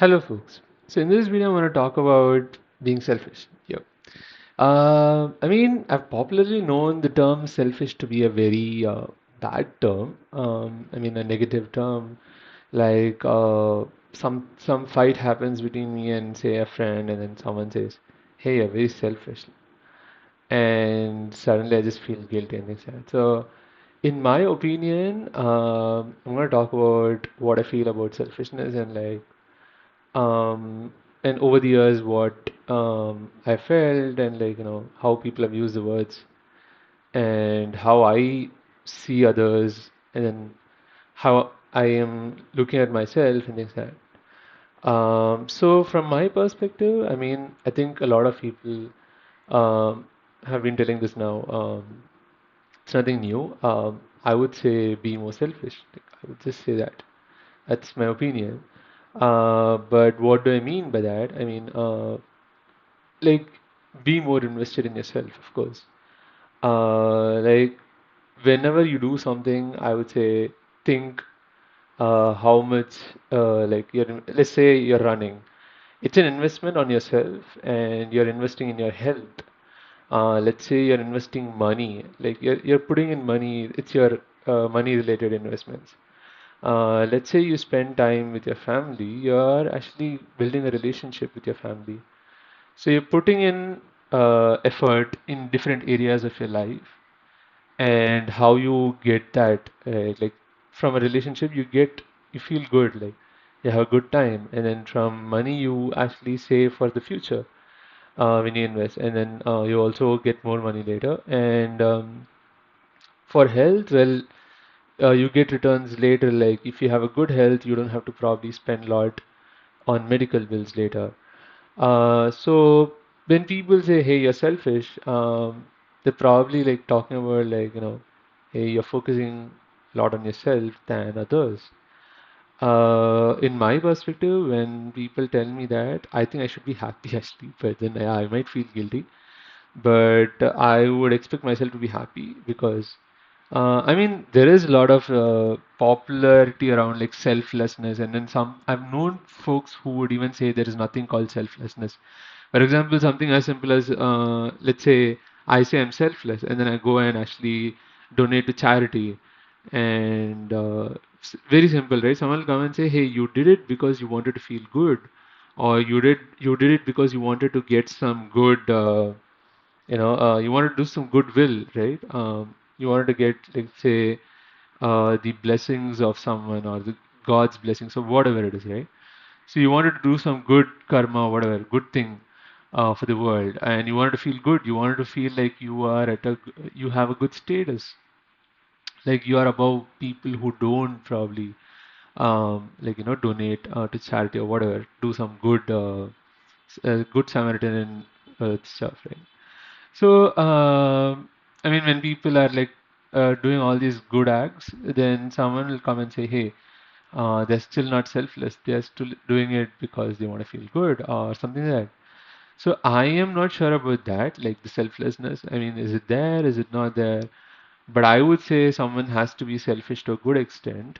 Hello, folks. So in this video, I'm going to talk about being selfish. Here, I've popularly known the term selfish to be a very bad term. A negative term. Like some fight happens between me and say a friend, and then someone says, "Hey, you're very selfish," and suddenly I just feel guilty and things like that. So, in my opinion, I'm going to talk about what I feel about selfishness and um, and over the years what I felt and how people have used the words and how I see others and then how I am looking at myself and things like that. So from my perspective, I think a lot of people have been telling this now. It's nothing new. I would say be more selfish. Like, I would just say that. That's my opinion. But what do I mean by that? Like be more invested in yourself, of course. Like whenever you do something, I would say think how much let's say you're running. It's an investment on yourself and you're investing in your health. Let's say you're investing money, like you're putting in money, it's your money related investments. Let's say you spend time with your family, you're actually building a relationship with your family. So you're putting in effort in different areas of your life, and how you get that, like from a relationship, you feel good, like you have a good time, and then from money you actually save for the future when you invest, and then you also get more money later. And for health, well, you get returns later. Like if you have a good health, you don't have to probably spend a lot on medical bills later. So when people say, "Hey, you're selfish," they're probably like talking about "Hey, you're focusing a lot on yourself than others." In my perspective, when people tell me that, I think I should be happy actually, but then I might feel guilty. But I would expect myself to be happy because there is a lot of popularity around like selflessness, and then some. I've known folks who would even say there is nothing called selflessness. For example, something as simple as let's say I say I'm selfless, and then I go and actually donate to charity, and very simple, right? Someone will come and say, "Hey, you did it because you wanted to feel good, or you did it because you wanted to get some good." You wanted to do some goodwill, right? You wanted to get, like, say, the blessings of someone or the God's blessings or whatever it is, right? So you wanted to do some good karma, whatever, good thing for the world, and you wanted to feel good. You wanted to feel like you have a good status, like you are above people who don't probably, donate to charity or whatever, do some good Samaritan stuff, right? So, when people are like doing all these good acts, then someone will come and say, "Hey, they're still not selfless. They're still doing it because they want to feel good or something like that." So I am not sure about that, like the selflessness. Is it there? Is it not there? But I would say someone has to be selfish to a good extent,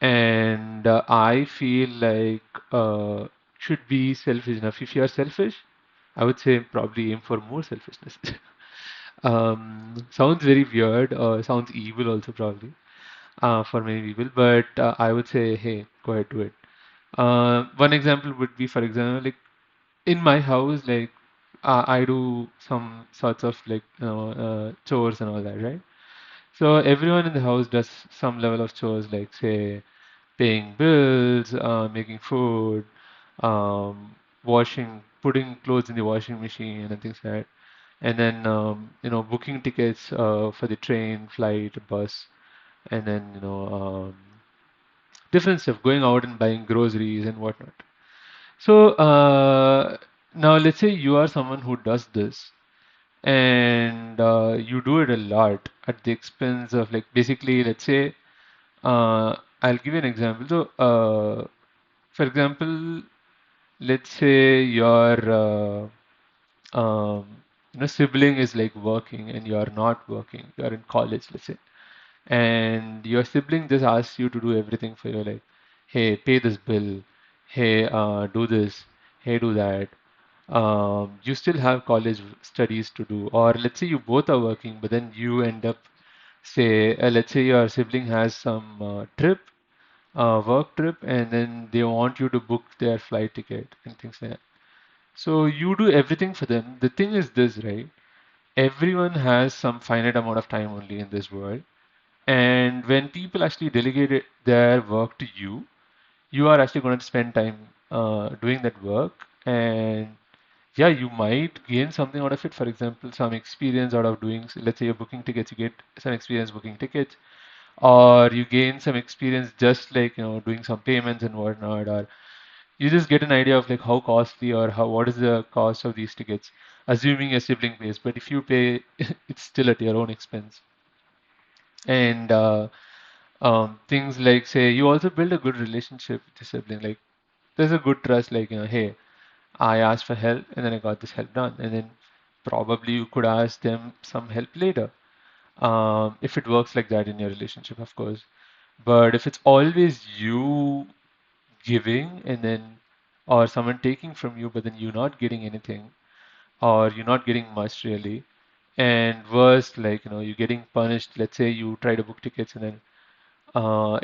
and I feel like should be selfish enough. If you are selfish, I would say probably aim for more selfishness. Sounds very weird, sounds evil also probably for many people, but I would say, hey, go ahead, do it. One example would be, for example, like in my house, like I do some sorts of chores and all that, right? So everyone in the house does some level of chores, like say paying bills, making food, washing, putting clothes in the washing machine and things like that. And then booking tickets for the train, flight, bus, and then different stuff, going out and buying groceries and whatnot. So now let's say you are someone who does this, and you do it a lot at the expense of, like, basically, let's say I'll give you an example. So for example, let's say your sibling is like working and you're not working, you're in college, let's say, and your sibling just asks you to do everything for you, like, hey, pay this bill, hey, do this, hey, do that. You still have college studies to do, or let's say you both are working, but then you end up, say, let's say your sibling has some work trip, and then they want you to book their flight ticket and things like that. So you do everything for them. The thing is this, right? Everyone has some finite amount of time only in this world. And when people actually delegate their work to you, you are actually going to spend time doing that work. And yeah, you might gain something out of it. For example, some experience out of doing, let's say you're booking tickets, you get some experience booking tickets, or you gain some experience just like, doing some payments and whatnot, or you just get an idea of like how costly or how what is the cost of these tickets, assuming your sibling pays. But if you pay, it's still at your own expense. And things like, say, you also build a good relationship with your sibling. Like there's a good trust. Like, hey, I asked for help and then I got this help done, and then probably you could ask them some help later. If it works like that in your relationship, of course. But if it's always you giving and then or someone taking from you, but then you're not getting anything or you're not getting much really. And worse, like, you're getting punished. Let's say you try to book tickets and then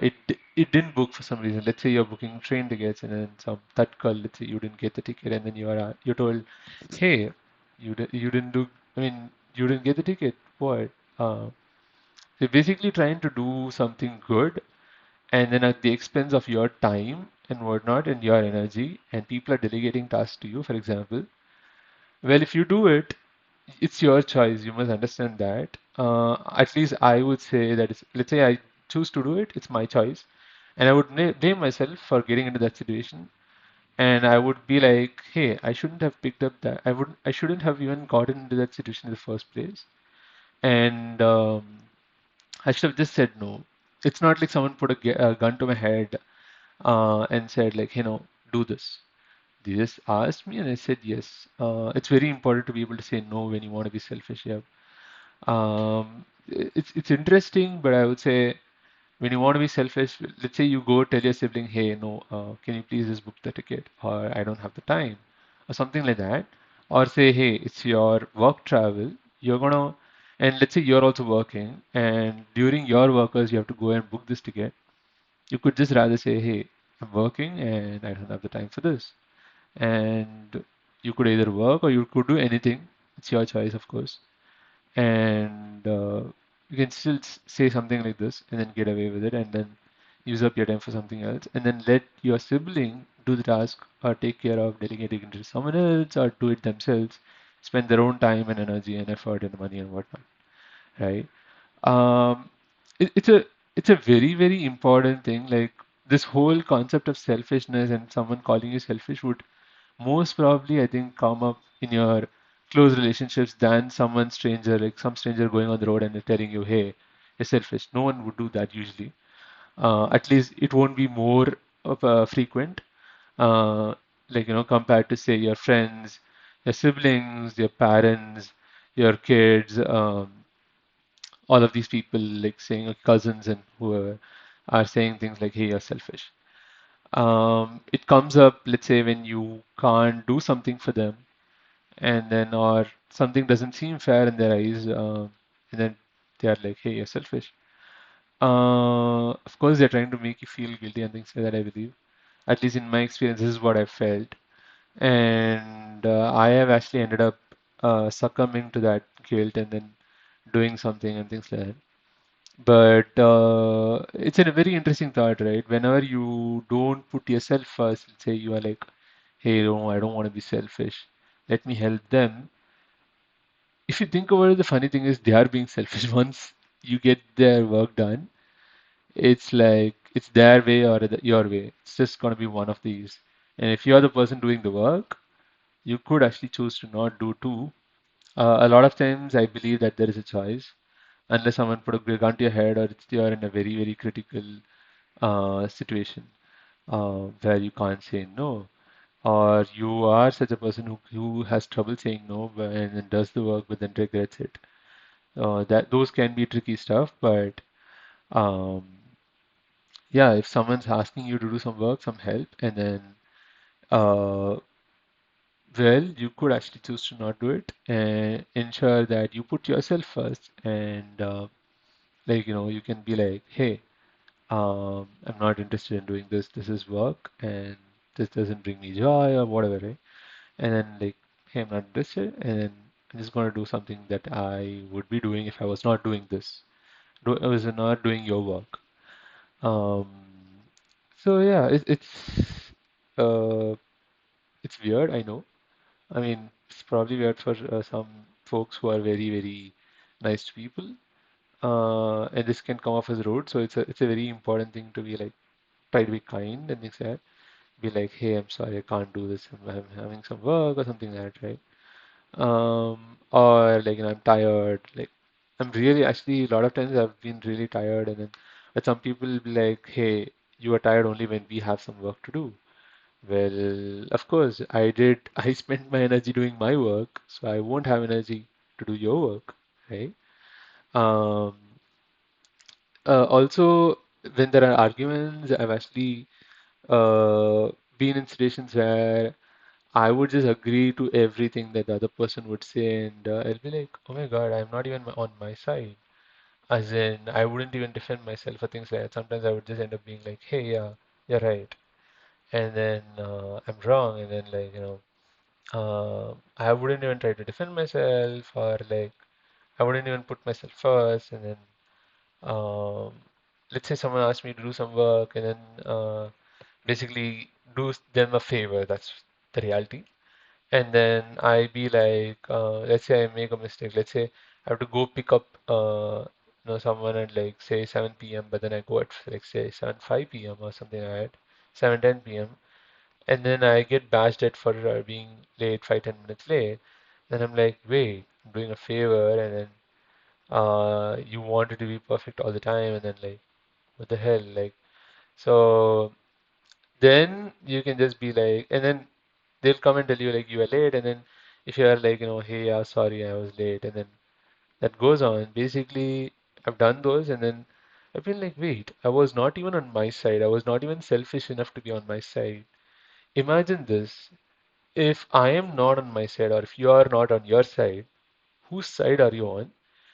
it didn't book for some reason. Let's say you're booking train tickets and then some tatkal, let's say you didn't get the ticket and then you're told, hey, you didn't do. I mean, you didn't get the ticket. What? Uh, they're basically trying to do something good and then at the expense of your time and whatnot and your energy, and people are delegating tasks to you, for example. Well, if you do it, it's your choice. You must understand that. At least I would say that let's say I choose to do it, it's my choice. And I would blame myself for getting into that situation. And I would be like, hey, I shouldn't have picked up that. I shouldn't have even gotten into that situation in the first place. And I should have just said no. It's not like someone put a gun to my head and said like, do this. They just asked me and I said yes. It's very important to be able to say no when you want to be selfish. Yeah. It's interesting, but I would say when you want to be selfish, let's say you go tell your sibling, hey, no, can you please just book the ticket, or I don't have the time, or something like that, or say, hey, it's your work travel, you're gonna, and let's say you're also working, and during your work hours you have to go and book this ticket. You could just rather say, hey, I'm working and I don't have the time for this. And you could either work or you could do anything. It's your choice, of course. And you can still say something like this and then get away with it and then use up your time for something else and then let your sibling do the task or take care of delegating it to someone else or do it themselves, spend their own time and energy and effort and money and whatnot, right? Um, it's a very, very important thing. Like this whole concept of selfishness and someone calling you selfish would most probably, I think, come up in your close relationships than someone stranger, like some stranger going on the road and they're telling you, hey, you're selfish. No one would do that usually. At least it won't be more of a frequent, uh, like, compared to, say, your friends, your siblings, your parents, your kids. All of these people like saying cousins and whoever are saying things like, hey, you're selfish. It comes up, let's say, when you can't do something for them and then or something doesn't seem fair in their eyes, and then they are like, hey, you're selfish. Of course, they're trying to make you feel guilty and things like that, I believe. At least in my experience, this is what I felt. And I have actually ended up succumbing to that guilt and then doing something and things like that. But it's a very interesting thought, right? Whenever you don't put yourself first, let's say you are like, hey, no, I don't want to be selfish. Let me help them. If you think about it, the funny thing is they are being selfish. Once you get their work done, it's like it's their way or your way. It's just going to be one of these. And if you're the person doing the work, you could actually choose to not do too. A lot of times, I believe that there is a choice, unless someone put a gun to your head or you're in a very, very critical situation where you can't say no, or you are such a person who has trouble saying no and then does the work but then regrets it. That those can be tricky stuff, but um, yeah, if someone's asking you to do some work, some help, and then Uh, well, you could actually choose to not do it and ensure that you put yourself first and you can be like, hey, I'm not interested in doing this. This is work and this doesn't bring me joy or whatever, right? And then like, hey, I'm not interested, and then I'm just gonna do something that I would be doing if I was not doing this. I was not doing your work. Um, so yeah, uh, it's weird, I know. I mean, it's probably weird for some folks who are very, very nice to people. And this can come off as rude, so it's a very important thing to be like try to be kind and things like that. Be like, hey, I'm sorry, I can't do this. I'm having some work or something like that, right? Or like, I'm tired. Like, I'm really actually a lot of times I've been really tired, and then but some people will be like, hey, you are tired only when we have some work to do. Well, of course, I did. I spent my energy doing my work, so I won't have energy to do your work, right? Um, Also, when there are arguments, I've actually uh, been in situations where I would just agree to everything that the other person would say, and I'll be like, oh my God, I'm not even on my side. As in, I wouldn't even defend myself for things like that. Sometimes I would just end up being like, hey, yeah, you're right. And then I'm wrong, and then I wouldn't even try to defend myself, or like I wouldn't even put myself first, and then um, let's say someone asked me to do some work, and then basically do them a favor. That's the reality. And then I be like, let's say I make a mistake. Let's say I have to go pick up, someone at like say 7 p.m. But then I go at like say 7:05 p.m. or something like that, 7:10 p.m. And then I get bashed at for being late, 5-10 minutes late. Then I'm like, wait, I'm doing a favor, and then you want it to be perfect all the time, and then like, what the hell, like, so then you can just be like, and then they'll come and tell you like you are late, and then if you are like, hey, yeah, sorry, I was late, and then that goes on. Basically, I've done those, and then I've been like, wait, I was not even on my side. I was not even selfish enough to be on my side. Imagine this. If I am not on my side, or if you are not on your side, whose side are you on?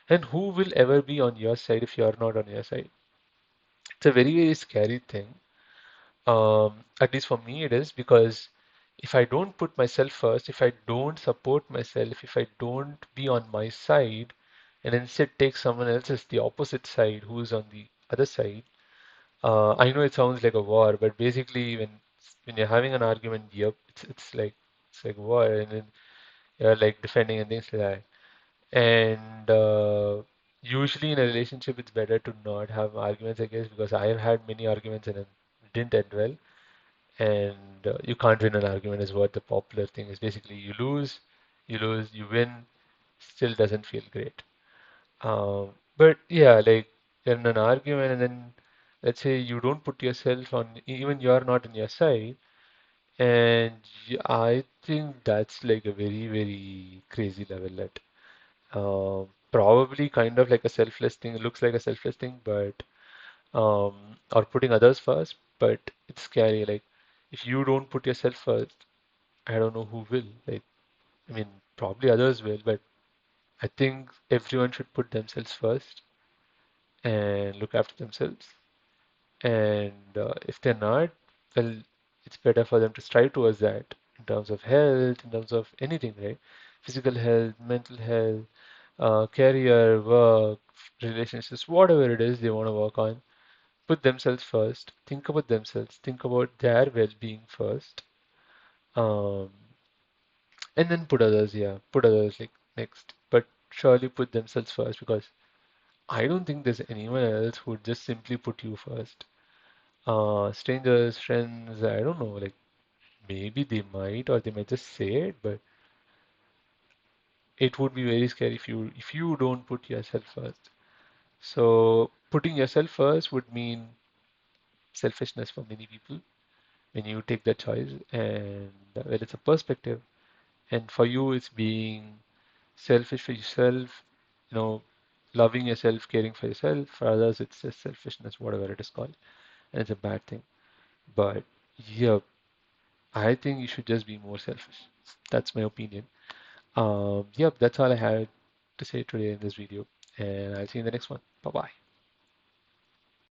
And who will ever be on your side if you are not on your side? It's a very, very scary thing. At least for me, it is because if I don't put myself first, if I don't support myself, if I don't be on my side, and instead take someone else's, the opposite side, who's on the other side, I know it sounds like a war, but basically, when you're having an argument, yep, it's like war, and then you're like defending and things like that. And usually in a relationship, it's better to not have arguments, I guess, because I have had many arguments and it didn't end well. And you can't win an argument, is what the popular thing is. Basically, you lose, you win, still doesn't feel great. But yeah, like you're in an argument, and then let's say you don't put yourself on, even you're not on your side, and I think that's like a very, very crazy level that probably kind of like a selfless thing. It looks like a selfless thing, but or putting others first, but it's scary. Like if you don't put yourself first, I don't know who will. Like I mean, probably others will, but I think everyone should put themselves first and look after themselves. And if they're not, well, it's better for them to strive towards that in terms of health, in terms of anything, right? Physical health, mental health, career, work, relationships, whatever it is they want to work on. Put themselves first. Think about themselves. Think about their well-being first. Um, and then put others, yeah, put others like next. But surely put themselves first because I don't think there's anyone else who would just simply put you first. Strangers, friends, I don't know, like maybe they might or they might just say it, but it would be very scary if you don't put yourself first. So putting yourself first would mean selfishness for many people when you take that choice, and well, it's a perspective. And for you, it's being selfish for yourself, you know, loving yourself, caring for yourself. For others, it's just selfishness, whatever it is called, and it's a bad thing. But yeah, I think you should just be more selfish. That's my opinion. Yep, that's all I had to say today in this video, and I'll see you in the next one. Bye bye.